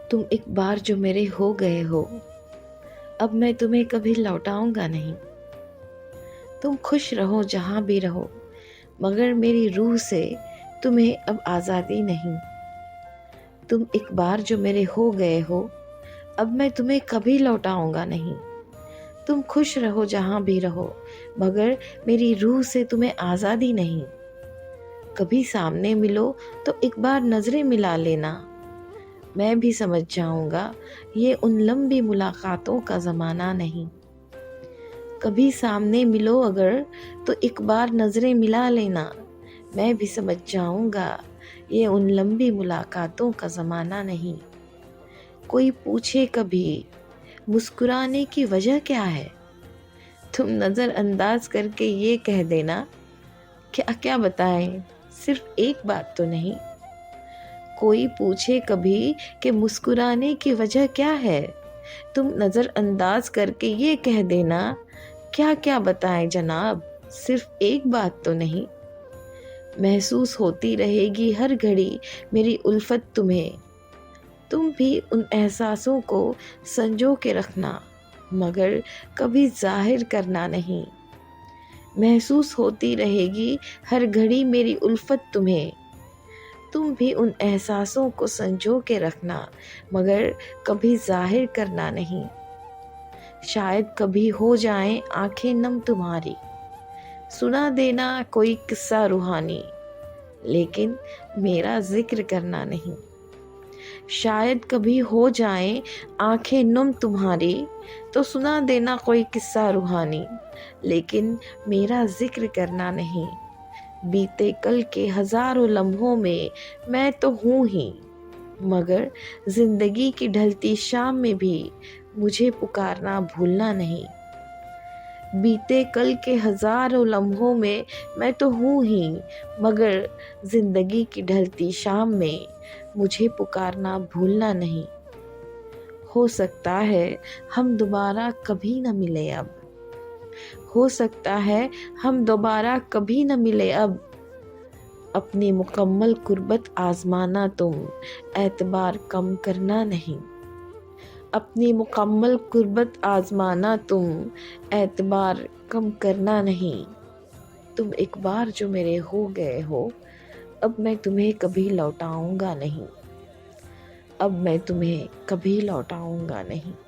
تم ایک بار جو میرے ہو گئے ہو، اب میں تمہیں کبھی لوٹاؤں گا نہیں۔ تم خوش رہو جہاں بھی رہو، مگر میری روح سے تمہیں اب آزادی نہیں۔ تم ایک بار جو میرے ہو گئے ہو، اب میں تمہیں کبھی لوٹاؤں گا نہیں۔ تم خوش رہو جہاں بھی رہو، مگر میری روح سے تمہیں آزادی نہیں۔ کبھی سامنے ملو تو ایک بار نظریں ملا لینا، میں بھی سمجھ جاؤں گا یہ ان لمبی ملاقاتوں کا زمانہ نہیں۔ کبھی سامنے ملو اگر تو ایک بار نظریں ملا لینا، میں بھی سمجھ جاؤں گا یہ ان لمبی ملاقاتوں کا زمانہ نہیں۔ کوئی پوچھے کبھی مسکرانے کی وجہ کیا ہے، تم نظر انداز کر کے یہ کہہ دینا، کیا بتائیں صرف ایک بات تو نہیں۔ کوئی پوچھے کبھی کہ مسکرانے کی وجہ کیا ہے، تم نظر انداز کر کے یہ کہہ دینا، کیا بتائیں جناب صرف ایک بات تو نہیں۔ محسوس ہوتی رہے گی ہر گھڑی میری الفت تمہیں، تم بھی ان احساسوں کو سنجو کے رکھنا، مگر کبھی ظاہر کرنا نہیں۔ محسوس ہوتی رہے گی ہر گھڑی میری الفت تمہیں، تم بھی ان احساسوں کو سنجو کے رکھنا، مگر کبھی ظاہر کرنا نہیں۔ شاید کبھی ہو جائیں آنکھیں نم تمہاری، سنا دینا کوئی قصہ روحانی، لیکن میرا ذکر کرنا نہیں۔ شاید کبھی ہو جائیں آنکھیں نم تمہاری، تو سنا دینا کوئی قصہ روحانی، لیکن میرا ذکر کرنا نہیں۔ بیتے کل کے ہزاروں لمحوں میں تو ہوں ہی، مگر زندگی کی ڈھلتی شام میں بھی مجھے پکارنا بھولنا نہیں۔ بیتے کل کے ہزاروں لمحوں میں تو ہوں ہی، مگر زندگی کی ڈھلتی شام میں مجھے پکارنا بھولنا نہیں۔ ہو سکتا ہے ہم دوبارہ کبھی نہ ملے اب، ہو سکتا ہے ہم دوبارہ کبھی نہ ملے اب، اپنی مکمل قربت آزمانا تم، اعتبار کم کرنا نہیں۔ اپنی مکمل قربت آزمانا تم، اعتبار کم کرنا نہیں۔ تم ایک بار جو میرے ہو گئے ہو، اب میں تمہیں کبھی لوٹاؤں گا نہیں، اب میں تمہیں کبھی لوٹاؤں گا نہیں۔